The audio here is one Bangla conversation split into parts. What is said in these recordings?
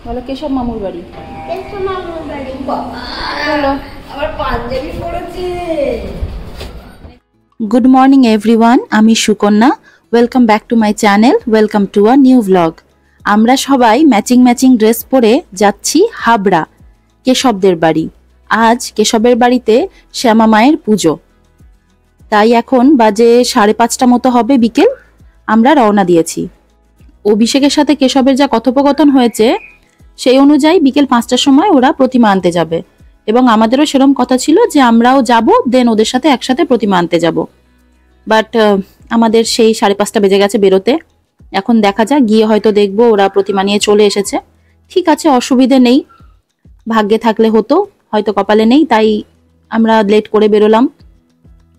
বলো কেশব মামুর বাড়ি। কেশব মামুর বাড়ি। বলো আবার পাঞ্জাবি পরেছে। গুড মর্নিং এভরিওয়ান, আমি Sukanya. Welcome back to my channel, welcome to a new vlog. আমরা সবাই ম্যাচিং ম্যাচিং ড্রেস পরে যাচ্ছি হাবড়া কেশবদের বাড়ি। আজ কেশবের বাড়িতে শ্যামা মায়ের পুজো, তাই এখন বাজে 5:30 মতো হবে বিকেল। আমরা রওনা দিয়েছি। অভিষেকের সাথে কেশবের যা কথোপকথন হয়েছে সেই অনুযায়ী বিকেল 5টার সময় ওরা প্রতিমা আনতে যাবে, এবং আমাদেরও সেরকম কথা ছিল যে আমরাও যাব, দেন ওদের সাথে একসাথে প্রতিমা আনতে যাব। বাট আমাদের সেই 5:30 বেজে গেছে বেরোতে। এখন দেখা যাক, গিয়ে হয়তো দেখবো ওরা প্রতিমা নিয়ে চলে এসেছে। ঠিক আছে, অসুবিধে নেই, ভাগ্যে থাকলে হতো, হয়তো কপালে নেই, তাই আমরা লেট করে বেরোলাম।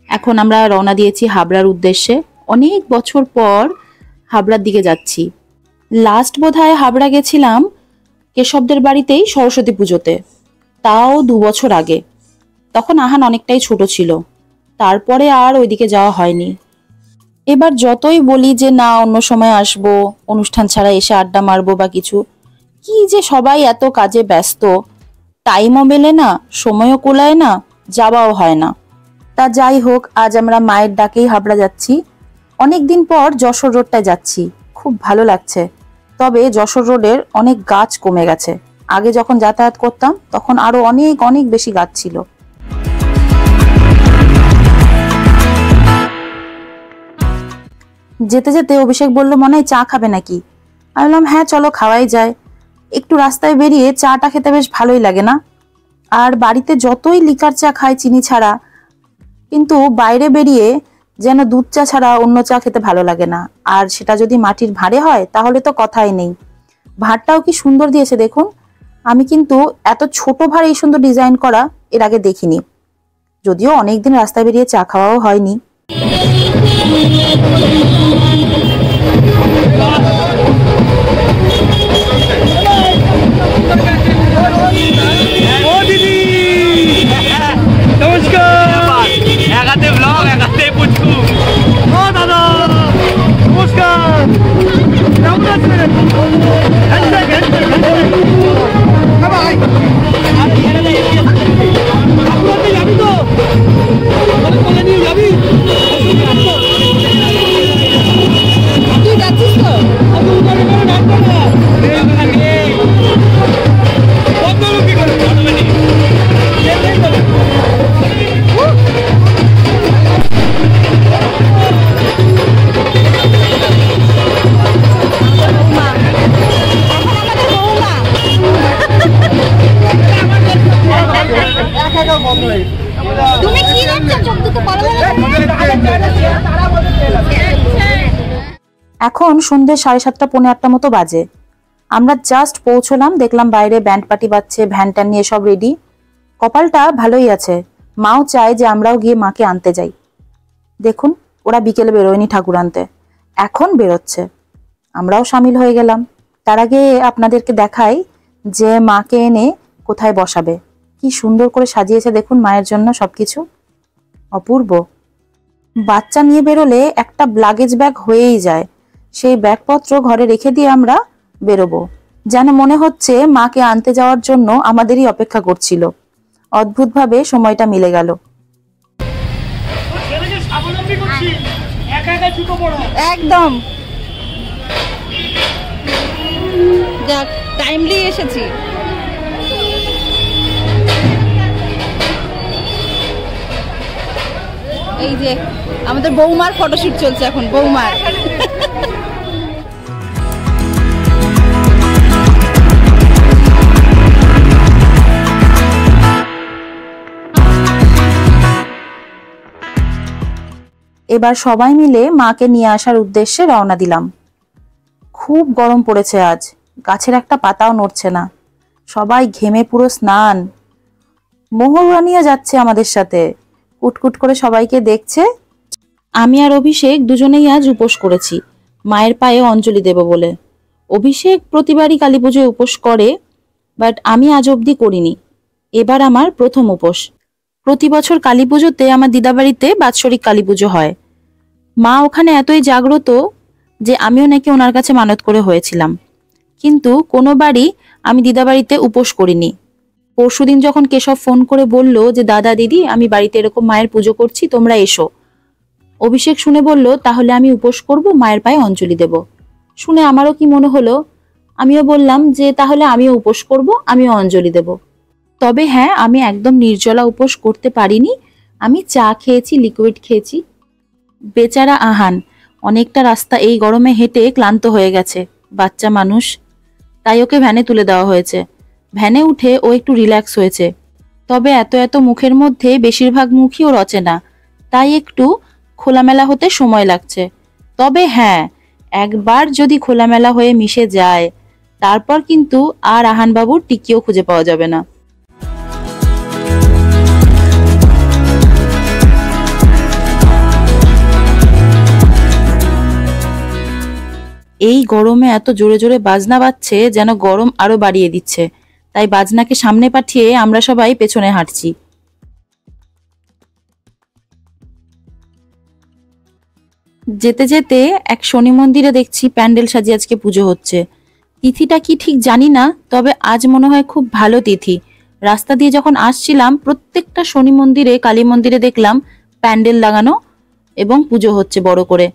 এখন আমরা রওনা দিয়েছি হাবড়ার উদ্দেশ্যে। অনেক বছর পর হাবড়ার দিকে যাচ্ছি। লাস্ট বোধহয় হাবড়া গেছিলাম কেশবদের বাড়িতেই সরস্বতী পুজোতে, তাও 2 বছর আগে। তখন আহান অনেকটাই ছোট ছিল, তারপরে আর ওইদিকে যাওয়া হয়নি। এবার যতই বলি যে না অন্য সময় আসবো, অনুষ্ঠান ছাড়া এসে আড্ডা মারবো বা কিছু, কি যে সবাই এত কাজে ব্যস্ত, টাইমও মেলে না, সময়ও কোলায় না, যাওয়াও হয় না। তা যাই হোক, আজ আমরা মায়ের ডাকেই হাবড়া যাচ্ছি। অনেকদিন পর যশোর রোডটায় যাচ্ছি, খুব ভালো লাগছে। তবে যশোর রোডের অনেক গাছ কমে গেছে। আগে যখন যাতায়াত করতাম তখন আরো অনেক অনেক বেশি গাছ ছিল। যেতে যেতে অভিষেক বলল, মনে হয় চা খাবে নাকি? আমি বললাম হ্যাঁ চলো, খাওয়াই যায়। একটু রাস্তায় বেরিয়ে চাটা খেতে বেশ ভালোই লাগে না? আর বাড়িতে যতই লিকার চা খাই চিনি ছাড়া, কিন্তু বাইরে বেরিয়ে যেন দুধ চা ছাড়া অন্য চা খেতে ভালো লাগে না। আর সেটা যদি মাটির ভাঁড়ে হয় তাহলে তো কথাই নেই। ভাঁড়টাও কি সুন্দর দিয়েছে দেখুন। আমি কিন্তু এত ছোট ভাঁড় এই সুন্দর ডিজাইন করা এর আগে দেখিনি, যদিও অনেকদিন রাস্তায় বেরিয়ে চা খাওয়াও হয়নি। এখন সন্ধ্যে 7:30 পৌনে 8টা মতো বাজে। আমরা জাস্ট পৌঁছলাম, দেখলাম বাইরে ব্যান্ড পার্টি বাজছে, ভ্যান ট্যান নিয়ে সব রেডি। কপালটা ভালোই আছে, মাও চায় যে আমরাও গিয়ে মাকে আনতে যাই। দেখুন, ওরা বিকেলে বেরোয়নি ঠাকুর আনতে, এখন বেরোচ্ছে। আমরাও সামিল হয়ে গেলাম। তার আগে আপনাদেরকে দেখাই যে মাকে এনে কোথায় বসাবে। কি সুন্দর করে সাজিয়েছে দেখুন মায়ের জন্য সবকিছু, অপূর্ব। বাচ্চা নিয়ে বেরোলে একটা লাগেজ ব্যাগ হয়েই যায়, সেই ব্যাগপত্র ঘরে রেখে দিয়ে আমরা বেরোবো। যেন মনে হচ্ছে মাকে আনতে যাওয়ার জন্য আমাদেরই অপেক্ষা করছিল। অদ্ভুতভাবে সময়টা মিলে গেল। একদম যাক, টাইমলি এসেছি। এই যে আমাদের বৌমার ফটোশুট চলছে এখন, বৌমার। এবার সবাই মিলে মাকে নিয়ে আসার উদ্দেশ্যে রওনা দিলাম। খুব গরম পড়েছে আজ, গাছের একটা পাতাও নড়ছে না। সবাই ঘেমে পুরো স্নান। মোহরানিয়া যাচ্ছে আমাদের সাথে, কুটকুট করে সবাইকে দেখছে। আমি আর অভিষেক দুজনেই আজ উপোস করেছি, মায়ের পায়ে অঞ্জলি দেব বলে। অভিষেক প্রতিবারই কালী পুজোয় উপোস করে, বাট আমি আজ অবধি করিনি। এবার আমার প্রথম উপোস। প্রতি বছর কালী পুজোতে আমার দিদাবাড়িতে বাৎসরিক কালী পুজো হয়। মা ওখানে এতই জাগ্রত যে আমিও নাকি ওনার কাছে মানত করে হয়েছিলাম, কিন্তু কোনোবারই আমি দিদাবাড়িতে উপোস করিনি। পরশুদিন যখন কেশব ফোন করে বলল যে দাদা দিদি আমি বাড়িতে এরকম মায়ের পুজো করছি, তোমরা এসো। অভিষেক শুনে বলল তাহলে আমি উপোস করব, মায়ের পায়ে অঞ্জলি দেব। শুনে আমারও কি মনে হলো, আমিও বললাম যে তাহলে আমিও উপোস করব, আমিও অঞ্জলি দেব। তবে হ্যাঁ, আমি একদম নির্জলা উপোস করতে পারিনি। আমি চা খেয়েছি, লিকুইড খেয়েছি। বেচারা আহান অনেকটা রাস্তা এই গরমে হেঁটে ক্লান্ত হয়ে গেছে, বাচ্চা মানুষ, তাই ওকে ভ্যানে তুলে দেওয়া হয়েছে। ভ্যানে উঠে ও একটু রিল্যাক্স হয়েছে। তবে এত এত মুখের মধ্যে বেশিরভাগ মুখই ওর অচেনা, তাই একটু খোলামেলা হতে সময় লাগছে। তবে হ্যাঁ, একবার যদি খোলামেলা হয়ে মিশে যায় তারপর কিন্তু আর আহানবাবুর টিকিও খুঁজে পাওয়া যাবে না। এই গরমে এত জোরে জোরে বাজনা বাজছে যেন গরম আরো বাড়িয়ে দিচ্ছে, তাই বাজনাকে সামনে পাঠিয়ে আমরা সবাই পেছনে হাঁটছি। যেতে যেতে এক শনি মন্দিরে দেখছি প্যান্ডেল সাজিয়ে আজকে পুজো হচ্ছে। তিথিটা কি ঠিক জানি না, তবে আজ মনে হয় খুব ভালো তিথি। রাস্তা দিয়ে যখন আসছিলাম প্রত্যেকটা শনি মন্দিরে, কালী মন্দিরে দেখলাম প্যান্ডেল লাগানো এবং পুজো হচ্ছে বড় করে।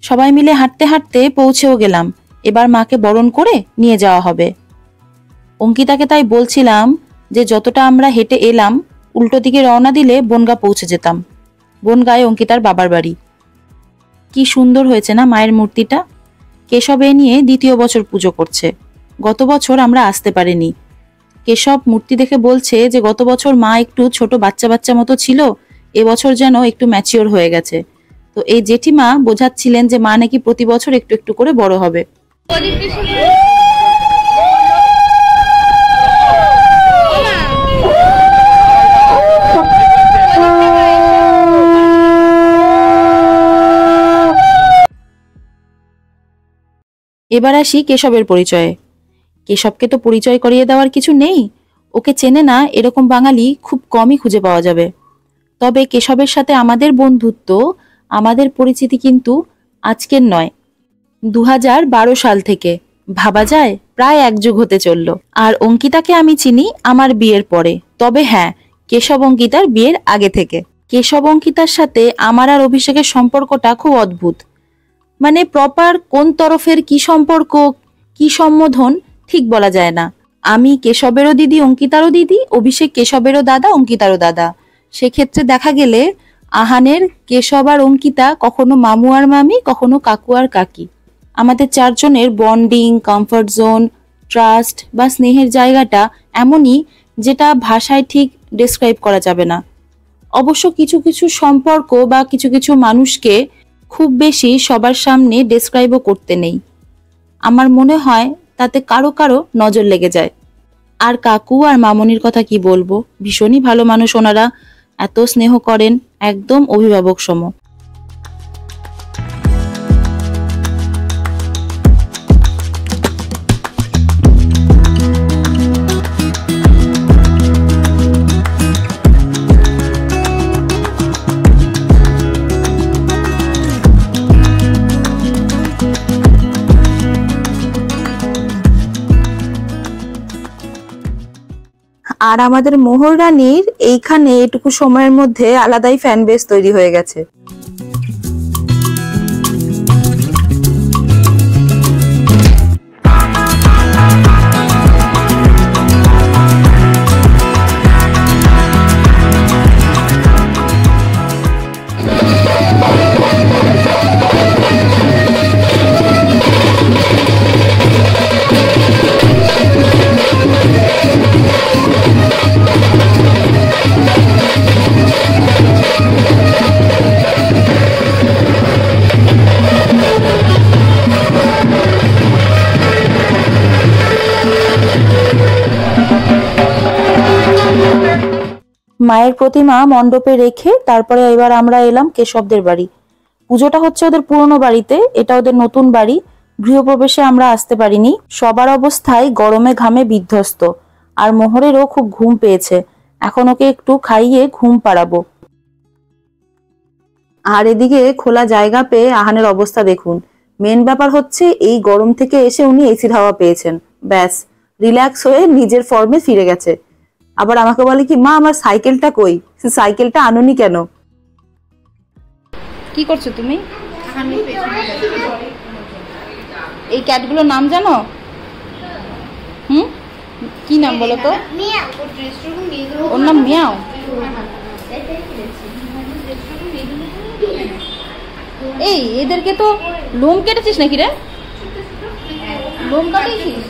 সবাই মিলে হাঁটতে হাঁটতে পৌঁছেও গেলাম। এবার মাকে বরণ করে নিয়ে যাওয়া হবে। অঙ্কিতাকে তাই বলছিলাম যে যতটা আমরা হেঁটে এলাম উল্টো দিকে রওনা দিলে বনগা পৌঁছে যেতাম। বনগায় অঙ্কিতার বাবার বাড়ি। কি সুন্দর হয়েছে না মায়ের মূর্তিটা। কেশব এ নিয়ে দ্বিতীয় বছর পুজো করছে। গত বছর আমরা আসতে পারিনি। কেশব মূর্তি দেখে বলছে যে গত বছর মা একটু ছোট বাচ্চা বাচ্চা মতো ছিল, এবছর যেন একটু ম্যাচিওর হয়ে গেছে। তো এই জেঠিমা বোঝাচ্ছিলেন যে মা নাকি প্রতি বছর একটু একটু করে বড় হবে। এবার আসি কেশবের পরিচয়ে। কেশবকে তো পরিচয় করিয়ে দেওয়ার কিছু নেই, ওকে চেনে না এরকম বাঙালি খুব কমই খুঁজে পাওয়া যাবে। তবে কেশবের সাথে আমাদের বন্ধুত্ব, আমাদের পরিচিতি কিন্তু আজকের নয়, 2012 সাল থেকে। ভাবা যায় প্রায় এক যুগ হতে চলল। আর অঙ্কিতাকে আমি চিনি আমার বিয়ের পরে। তবে হ্যাঁ, কেশব অঙ্কিতার বিয়ের আগে থেকে। কেশব অঙ্কিতার সাথে আমার আর অভিষেকের সম্পর্কটা খুব অদ্ভুত। মানে প্রপার কোন তরফের কি সম্পর্ক, কি সম্বোধন ঠিক বলা যায় না। আমি কেশবেরও দিদি, অঙ্কিতারও দিদি, অভিষেক কেশবেরও দাদা, অঙ্কিতারও দাদা। সেক্ষেত্রে দেখা গেলে আহানের কেশব আর অঙ্কিতা কখনো মামু আর মামি, কখনো কাকু আর কাকি। আমাদের চারজনের বন্ডিং, কমফর্ট জোন, ট্রাস্ট বা স্নেহের জায়গাটা এমনই যেটা ভাষায় ঠিক ডেসক্রাইব করা যাবে না। অবশ্য কিছু কিছু সম্পর্ক বা কিছু কিছু মানুষকে খুব বেশি সবার সামনে ডেসক্রাইবও করতে নেই। আমার মনে হয় তাতে কারো কারো নজর লেগে যায়। আর কাকু আর মামনির কথা কি বলবো, ভীষণই ভালো মানুষ ওনারা, এত স্নেহ করেন, একদম অভিভাবক সম। আর আমাদের মোহর রানীর এইখানে এটুকু সময়ের মধ্যে আলাদাই ফ্যান বেস তৈরি হয়ে গেছে। মায়ের প্রতিমা মণ্ডপে রেখে তারপরে এবার আমরা এলাম কেশবদের বাড়ি। পুজোটা হচ্ছে ওদের পুরনো বাড়িতে, এটা ওদের নতুন বাড়ি। গৃহপ্রবেশে আমরা আসতে পারিনি। সবার অবস্থায় গরমে ঘামে বিধ্বস্ত, আর মোহরেরও খুব ঘুম পেয়েছে। এখন ওকে একটু খাইয়ে ঘুম পাড়াবো। আর এদিকে খোলা জায়গা পেয়ে আহানের অবস্থা দেখুন। মেন ব্যাপার হচ্ছে এই গরম থেকে এসে উনি এসির হাওয়া পেয়েছেন, ব্যাস রিল্যাক্স হয়ে নিজের ফর্মে ফিরে গেছে। আবার আমাকে বলে কি, মা আমার সাইকেলটা কই, সাইকেলটা আনোনি কেন? কি করছো তুমি? এই ক্যাটগুলোর নাম জানো? কি নাম বলো তো? ওর নাম মিয়াও। এই এদেরকে তো লোম কেটেছিস নাকি রে? লোম কাটিয়েছিস?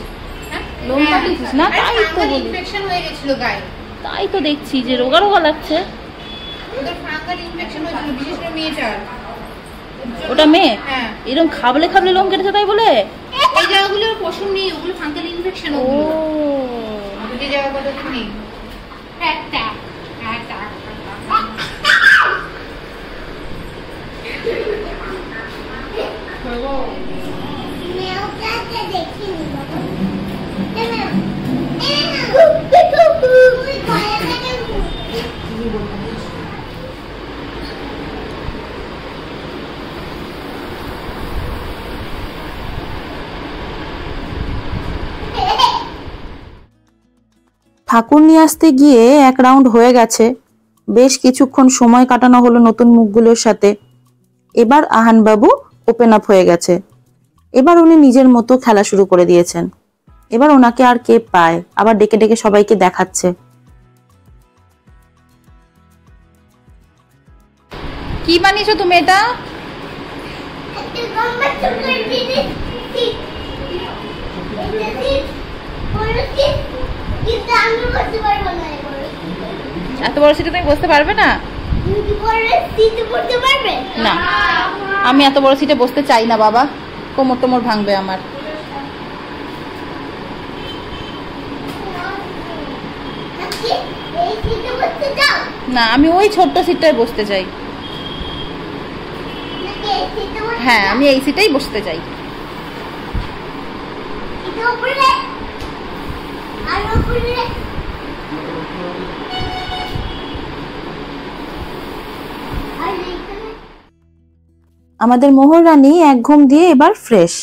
লোম কাটিয়েছিস না? তাই তো বলি, ইনফেকশন হয়ে গিয়েছিল গায়ে। তাই তো দেখছি যে রোগা রোগা লাগছে। ওদের ফাঙ্গাল ইনফেকশন হয়েছিল, বিশেষ করে মেয়েটার। ওটা মেয়ে? হ্যাঁ। এরকম খাবলে খাবলে লোম কেটেছে তাই বলে? এই জায়গাগুলো পশম নেই, ওগুলো ফাঙ্গাল ইনফেকশন। ও এই জায়গাগুলো নেই। একটা একটা ঠাকুর নিয়ে আসতে গিয়ে এক রাউন্ড হয়ে গেছে, বেশ কিছুক্ষণ সময় কাটানো হলো নতুন মুখগুলোর সাথে। এবার আহান বাবু ওপেন আপ হয়ে গেছে, এবার উনি নিজের মতো খেলা শুরু করে দিয়েছেন। এবার ওনাকে আর কে পায়, আবার ডেকে ডেকে সবাইকে দেখাচ্ছে। কি বানিয়েছো তুমি এটা? এত বড় সিটে তুমি বসতে পারবে না? না, আমি এত বড় সিটে বসতে চাই না বাবা, কোমর টোমর ভাঙবে আমার। না, আমি ওই ছোট্ট সিটটায় বসতে চাই। হ্যাঁ, আমি এই সিটেই বসতে চাই। আমাদের মোহর রানী এক ঘুম দিয়ে এবার ফ্রেশ,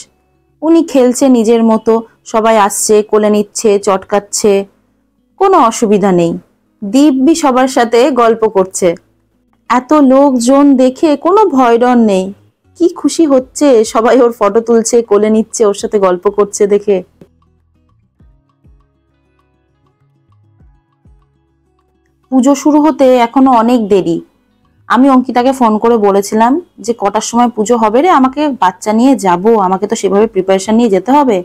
উনি খেলছে নিজের মতো, সবাই আসছে, কোলে নিচ্ছে, চটকাচ্ছে, কোনো অসুবিধা নেই। দিব্যি সবার সাথে গল্প করছে, এত লোকজন দেখে কোনো ভয় ডর নেই, কি খুশি হচ্ছে, সবাই ওর ফটো তুলছে, কোলে নিচ্ছে, ওর সাথে গল্প করছে দেখে। পুজো শুরু হতে এখনো অনেক দেরি। আমি অঙ্কিতাকে ফোন করে বলেছিলাম যে কটার সময় পুজো হবে রে, আমাকে বাচ্চা নিয়ে যাব, আমাকে তো সেভাবে প্রিপারেশন নিয়ে যেতে হবে।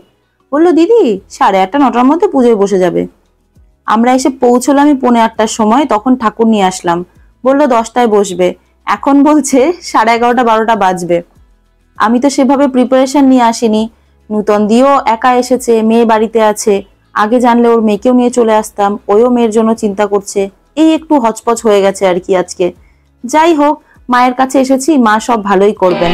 বললো দিদি 8:30 9টার মধ্যে পুজোয় বসে যাবে। আমরা এসে পৌঁছলাম 8:45টার সময়, তখন ঠাকুর নিয়ে আসলাম, বললো 10টায় বসবে, এখন বলছে 11:30 12টা বাজবে। আমি তো সেভাবে প্রিপারেশন নিয়ে আসিনি, নূতন দিও একা এসেছে, মেয়ে বাড়িতে আছে, আগে জানলে ওর মেয়েকেও নিয়ে চলে আসতাম, ওইও মেয়ের জন্য চিন্তা করছে, এই একটু হচপচ হয়ে গেছে আর কি আজকে। যাই হোক, মায়ের কাছে এসেছি, মা সব ভালোই করবেন।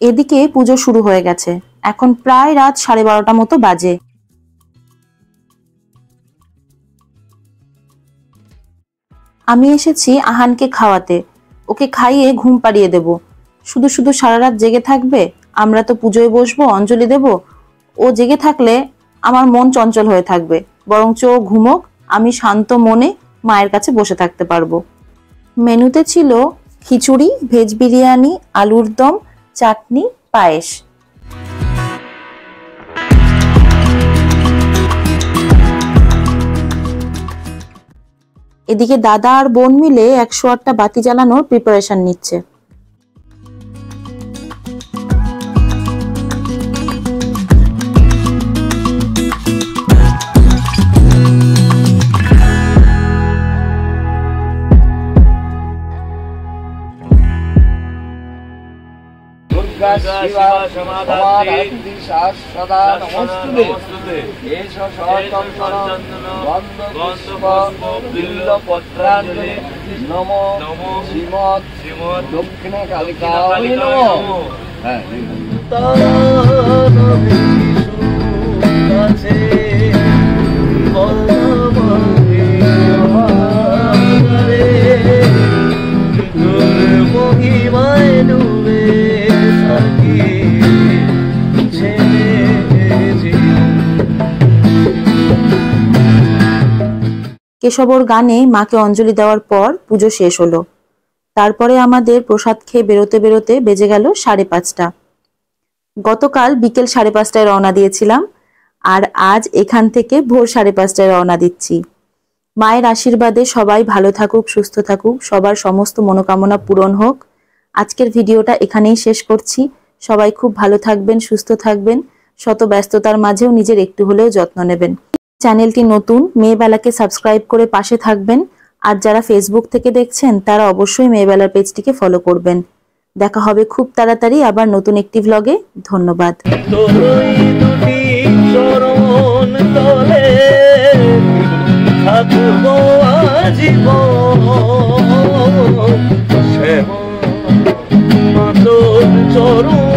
এদিকে পুজো শুরু হয়ে গেছে, এখন প্রায় রাত 12:30 মতো বাজে। আমি এসেছি আহানকে খাওয়াতে, ওকে খাইয়ে ঘুম পাড়িয়ে দেব। শুধু শুধু সারা রাত জেগে থাকবে? আমরা তো পুজোয় বসবো, অঞ্জলি দেব, ও জেগে থাকলে আমার মন চঞ্চল হয়ে থাকবে, বরঞ্চ ও ঘুমোক, আমি শান্ত মনে মায়ের কাছে বসে থাকতে পারবো। মেনুতে ছিল খিচুড়ি, ভেজ বিরিয়ানি, আলুর দম, চাটনি, পায়েস। এদিকে দাদা আর বোন মিলে 108টা বাতি জ্বালানোর প্রিপারেশন নিচ্ছে। শিবা সমাধাত্রী শাশ্বতা নমস্তুতে এষ সচন্দন গন্ধ পুষ্প বিল্লপত্রাঞ্জলি নমো শ্রীমৎ দক্ষিণ কালিকায় নমো। হ্যাঁ কেশবর গানে মাকে অঞ্জলি দেওয়ার পর পুজো শেষ হলো। তারপরে আমাদের প্রসাদ খেয়ে বেরোতে বেরোতে বেজে গেল 5:30। গতকাল বিকেল 5:30টায় রওনা দিয়েছিলাম, আর আজ এখান থেকে ভোর 5:30টায় রওনা দিচ্ছি। মায়ের আশীর্বাদে সবাই ভালো থাকুক, সুস্থ থাকুক, সবার সমস্ত মনোকামনা পূরণ হোক। আজকের ভিডিওটা এখানেই শেষ করছি। সবাই খুব ভালো থাকবেন, সুস্থ থাকবেন, শত ব্যস্ততার মাঝেও নিজের একটু হলেও যত্ন নেবেন। চ্যানেলটি নতুন, মেয়েবেলাকে সাবস্ক্রাইব করে পাশে থাকবেন। আর যারা ফেসবুক থেকে দেখছেন তারা অবশ্যই মেয়েবেলার পেজটিকে ফলো করবেন। দেখা হবে খুব তাড়াতাড়ি আবার নতুন একটি ভ্লগে। ধন্যবাদ। চরণ